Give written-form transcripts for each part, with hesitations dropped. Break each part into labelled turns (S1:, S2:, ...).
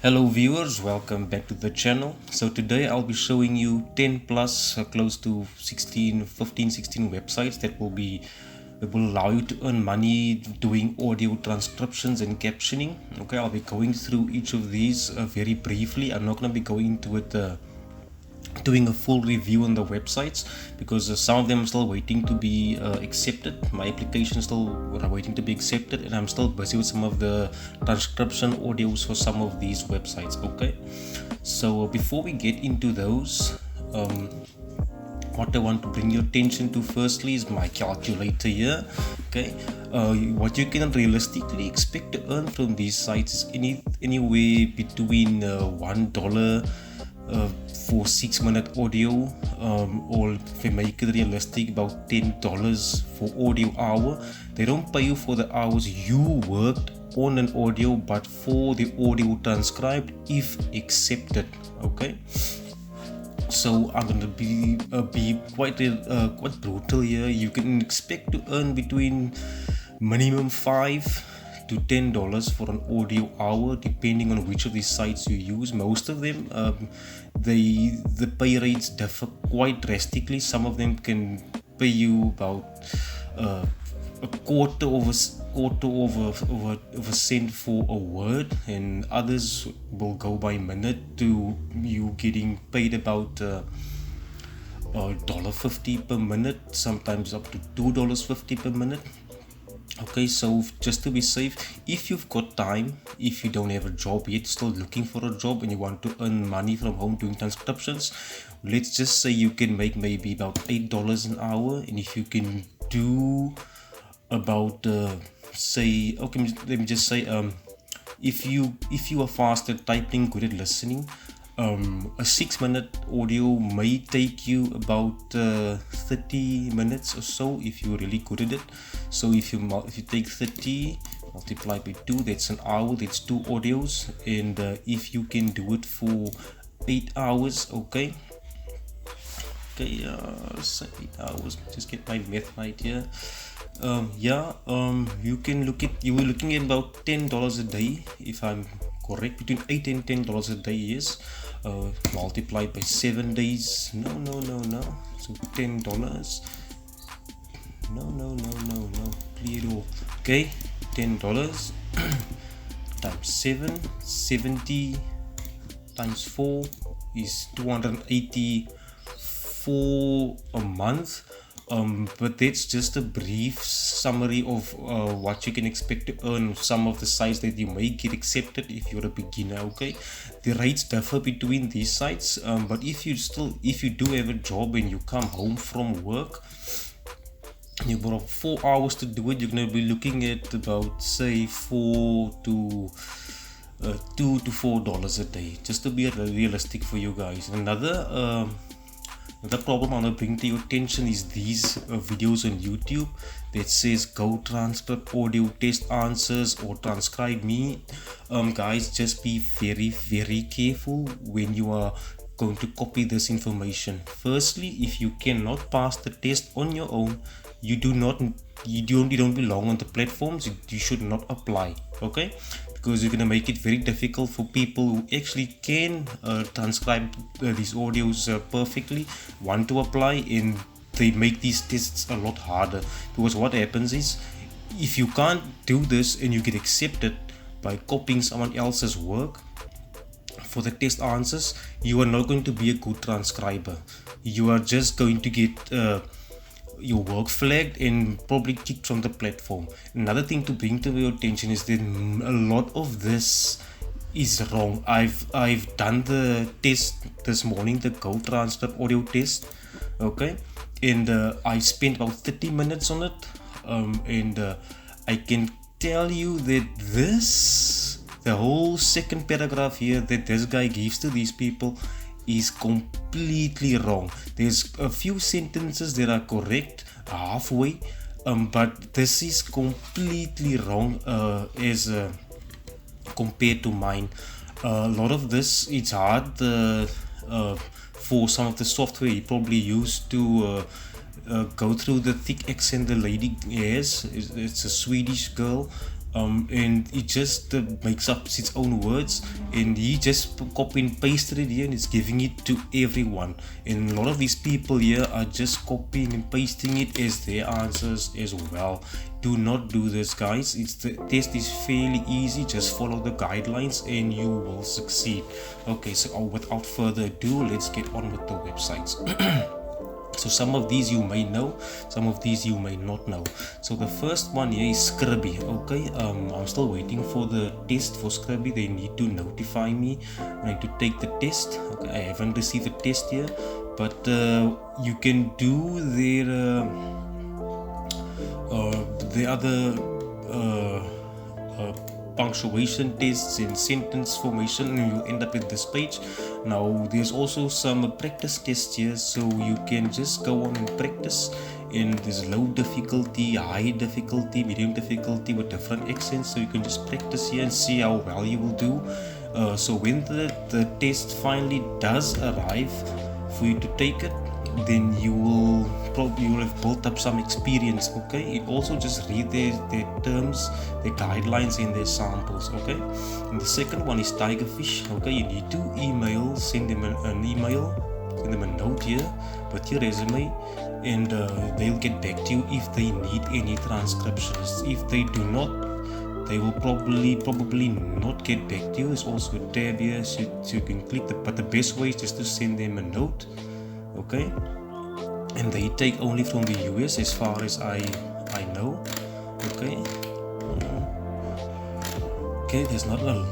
S1: Hello viewers, welcome back to the channel. So today I'll be showing you 10 plus close to 16, 15, 16 websites that will allow you to earn money doing audio transcriptions and captioning. Okay, I'll be going through each of these very briefly. I'm not going to be going into it doing a full review on the websites because some of them are still waiting to be accepted. My application is still waiting to be accepted, and I'm still busy with some of the transcription audios for some of these websites. Okay, so before we get into those, what I want to bring your attention to firstly is my calculator here. Okay, what you can realistically expect to earn from these sites is anywhere between $1 for 6-minute audio, or if we make it realistic, about $10 for audio hour. They don't pay you for the hours you worked on an audio, but for the audio transcribed if accepted. Okay, so I'm going to be quite brutal here. You can expect to earn between minimum $5 to $10 for an audio hour, depending on which of these sites you use. Most of them, the pay rates differ quite drastically. Some of them can pay you about a quarter of a cent for a word, and others will go by minute to you getting paid about $1.50 per minute, sometimes up to $2.50 per minute. Okay, so just to be safe, if you've got time, if you don't have a job yet, still looking for a job, and you want to earn money from home doing transcriptions, let's just say you can make maybe about $8 an hour. And if you can do about say, okay, let me just say, if you are fast at typing, good at listening, a 6-minute audio may take you about 30 minutes or so if you're really good at it. So if you take 30 multiplied by 2, that's an hour, that's 2 audios. And if you can do it for 8 hours, okay, so 8 hours, just get my math right here. You were looking at about $10 a day, if I'm correct, between $8 and $10 a day. Yes, multiplied by 7 days. No, so $10. No, clear it off. Okay, $10 times 7, 70 times 4 is 284 a month. But that's just a brief summary of what you can expect to earn. Some of the sites that you may get accepted if you're a beginner. Okay, the rates differ between these sites, but if you do have a job and you come home from work, you've got 4 hours to do it, you're going to be looking at about, say, $2 to $4 a day, just to be realistic for you guys. Another problem I want to bring to your attention is these videos on YouTube that says go transcribe audio test answers or transcribe me. Guys, just be very careful when you are going to copy this information. Firstly, if you cannot pass the test on your own, you don't belong on the platforms. You should not apply. Okay, because you're going to make it very difficult for people who actually can transcribe these audios perfectly, want to apply, and they make these tests a lot harder. Because what happens is, if you can't do this and you get accepted by copying someone else's work for the test answers, you are not going to be a good transcriber. You are just going to get your work flagged and probably kicked from the platform. Another thing to bring to your attention is that a lot of this is wrong. I've done the test this morning, the Go Transcript audio test. Okay, and I spent about 30 minutes on it, and I can tell you that the whole second paragraph here that this guy gives to these people is completely wrong. There's a few sentences that are correct halfway, but this is completely wrong as compared to mine. A lot of this, it's hard for some of the software he probably used to go through the thick accent the lady has. It's a Swedish girl, and it just makes up its own words, and he just copy and pasted it here and it's giving it to everyone. And a lot of these people here are just copying and pasting it as their answers as well. Do not do this, guys. The test is fairly easy. Just follow the guidelines and you will succeed. Okay, so without further ado, let's get on with the websites. So some of these you may know, some of these you may not know. So the first one here is Scribby. Okay, I'm still waiting for the test for Scribby. They need to notify me when I need to take the test. Okay, I haven't received a test here, but you can do the other punctuation tests and sentence formation, and you end up with this page. Now there's also some practice tests here, so you can just go on and practice. And there's low difficulty, high difficulty, medium difficulty with different accents, so you can just practice here and see how well you will do. So when the test finally does arrive for you to take it, then you will have built up some experience. Okay, it also just read their terms, their guidelines and their samples. Okay, and the second one is Tigerfish. Okay, you need to send them an email, send them a note here with your resume, and they'll get back to you if they need any transcriptionists. If they do not, they will probably not get back to you. There's also a tab here, so you can click but the best way is just to send them a note. Okay, and they take only from the US as far as I know. Okay, okay, there's not a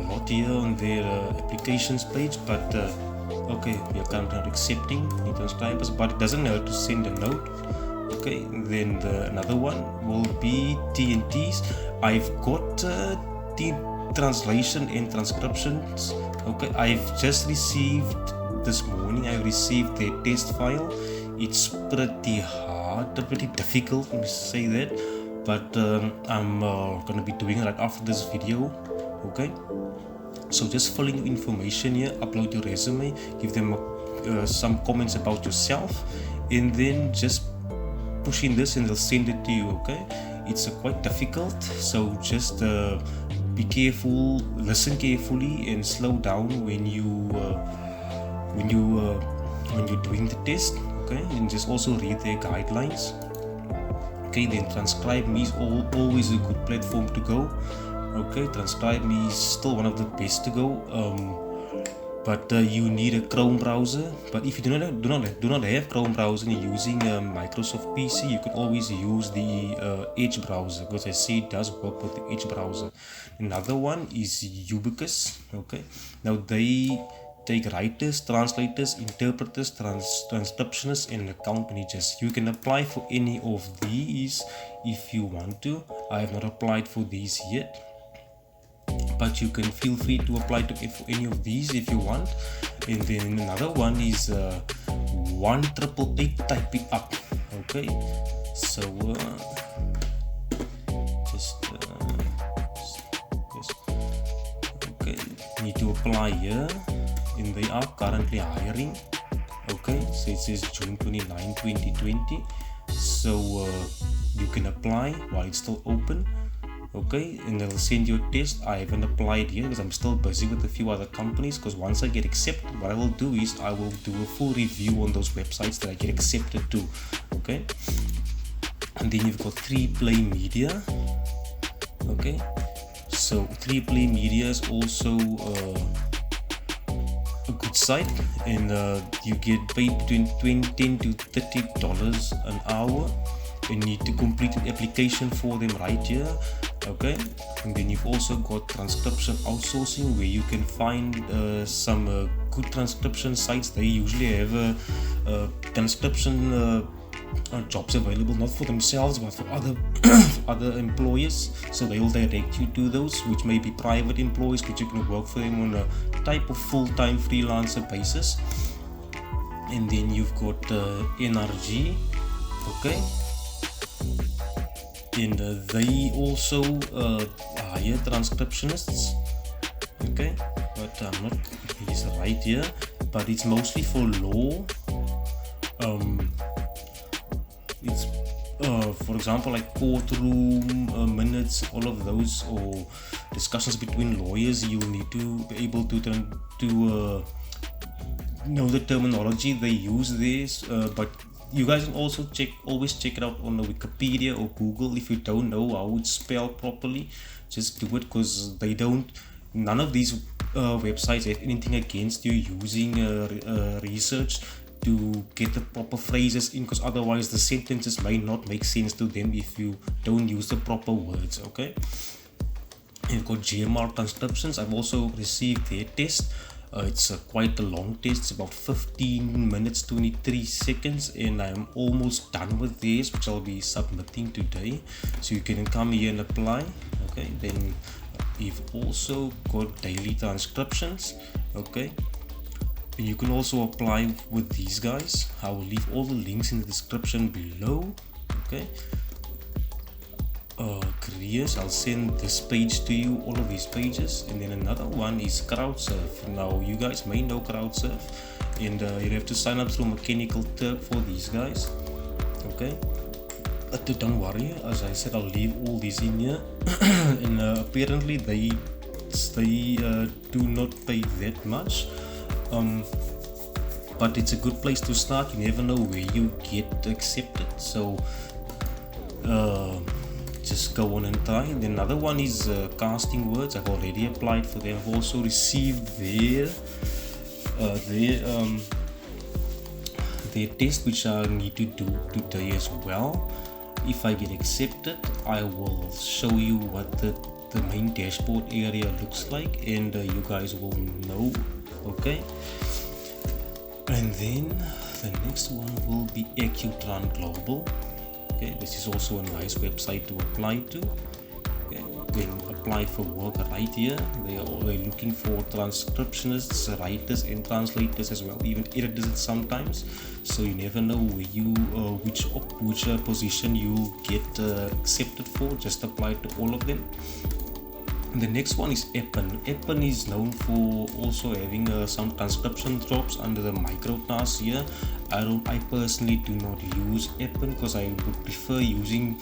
S1: lot here on their applications page, but okay, we are currently not accepting new transcribers, but it doesn't hurt to send a note. Okay, then another one will be TNTs. I've got translation and transcriptions. Okay, I've just received this morning. I received the test file. It's pretty hard, pretty difficult, let me say that, but I'm gonna be doing it right after this video. Okay, so just fill in your information here, upload your resume, give them some comments about yourself, and then just push in this and they'll send it to you. Okay, it's quite difficult, so just be careful, listen carefully, and slow down when you're doing the test. Okay, and just also read their guidelines. Okay, then Transcribe Me is always a good platform to go. Okay, Transcribe Me is still one of the best to go, but you need a Chrome browser. But if you do not have Chrome browser and you're using Microsoft PC, you can always use the Edge browser, because I see it does work with the Edge browser. Another one is Ubicus. Okay, now they take writers, translators, interpreters, transcriptionists, and account managers. You can apply for any of these if you want to. I have not applied for these yet, but you can feel free to apply for any of these if you want. And then another one is 1-888 typing up. Okay, so okay, need to apply here, and they are currently hiring. Okay, so it says June 29, 2020. So you can apply while it's still open. Okay, and they'll send you a test. I haven't applied yet because I'm still busy with a few other companies, because once I get accepted, what I will do is I will do a full review on those websites that I get accepted to. Okay, and then you've got 3Play Media. Okay, so 3Play Media is also a good site, and you get paid between $10 to $30 an hour. You need to complete an application for them right here. Okay, and then you've also got transcription outsourcing, where you can find some good transcription sites. They usually have transcription jobs available, not for themselves but for other employers. So they will direct you to those, which may be private employees, but you can work for them on a type of full-time freelancer basis. And then you've got NRG. Okay, and they also hire transcriptionists. Okay, but I'm not, he's right here, but it's mostly for law. It's for example, like courtroom minutes, all of those, or discussions between lawyers, you need to be able to know the terminology they use there. But you guys can also always check it out on the Wikipedia or Google. If you don't know how it's spelled properly, just do it, because none of these websites have anything against you using research to get the proper phrases in, because otherwise the sentences may not make sense to them if you don't use the proper words. Okay, and you've got GMR transcriptions. I've also received their test. It's quite a long test. It's about 15 minutes 23 seconds, and I'm almost done with this, which I'll be submitting today. So you can come here and apply. Okay, then we've also got daily transcriptions. Okay, and you can also apply with these guys. I will leave all the links in the description below. Okay, careers, I'll send this page to you, all of these pages. And then another one is CrowdSurf. Now you guys may know CrowdSurf, and you have to sign up through Mechanical Turk for these guys. Okay, but don't worry, as I said, I'll leave all these in here. And apparently they do not pay that much, but it's a good place to start. You never know where you get accepted, so just go on and try. And then another one is casting words. I've already applied for them. I've also received their test, which I need to do today as well. If I get accepted, I will show you what the main dashboard area looks like, and you guys will know. Okay, and then the next one will be AccuTran Global. Okay, this is also a nice website to apply to. Okay, then apply for work right here. They're looking for transcriptionists, writers, and translators as well, even editors sometimes. So you never know where which position you get accepted for. Just apply to all of them. And the next one is Appen. Appen is known for also having some transcription jobs under the micro tasks here. I personally do not use Appen, because I would prefer using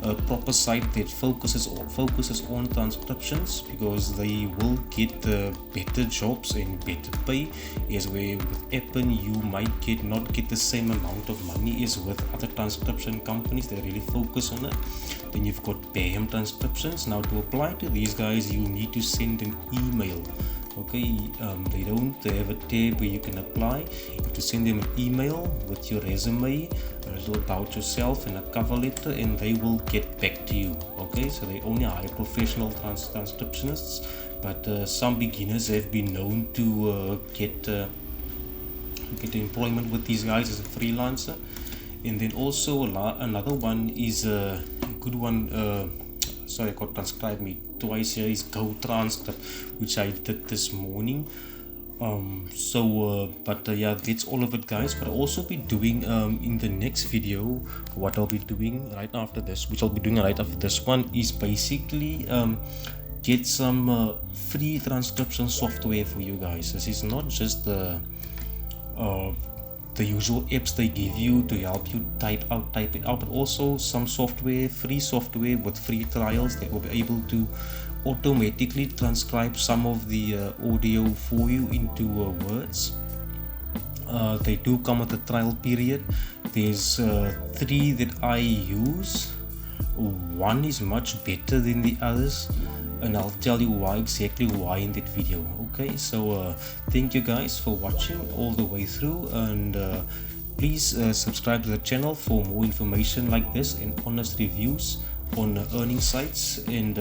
S1: a proper site that focuses on transcriptions, because they will get better jobs and better pay. As where with Appen you might not get the same amount of money as with other transcription companies that really focus on it. Then you've got BAM transcriptions. Now to apply to these guys, you need to send an email. Okay, they don't have a tab where you can apply. You have to send them an email with your resume, a little about yourself, and a cover letter, and they will get back to you. Okay, so they only hire professional transcriptionists, but some beginners have been known to get employment with these guys as a freelancer. And then also another one is a good one. Sorry, I got transcribed me twice here, is GoTranscript, which I did this morning. Yeah, that's all of it, guys. But I'll also be doing in the next video, what I'll be doing right after this, one, is basically get some free transcription software for you guys. This is not just the usual apps they give you to help you type it out, but also some free software with free trials that will be able to automatically transcribe some of the audio for you into words. They do come with a trial period. There's 3 that I use. One is much better than the others, and I'll tell you exactly why in that video. Okay, so thank you guys for watching all the way through, and please subscribe to the channel for more information like this and honest reviews on earning sites. And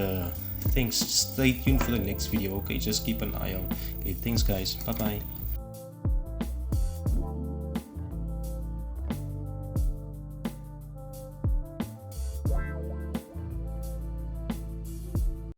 S1: thanks. Stay tuned for the next video. Okay, just keep an eye out. Okay, thanks guys. Bye bye.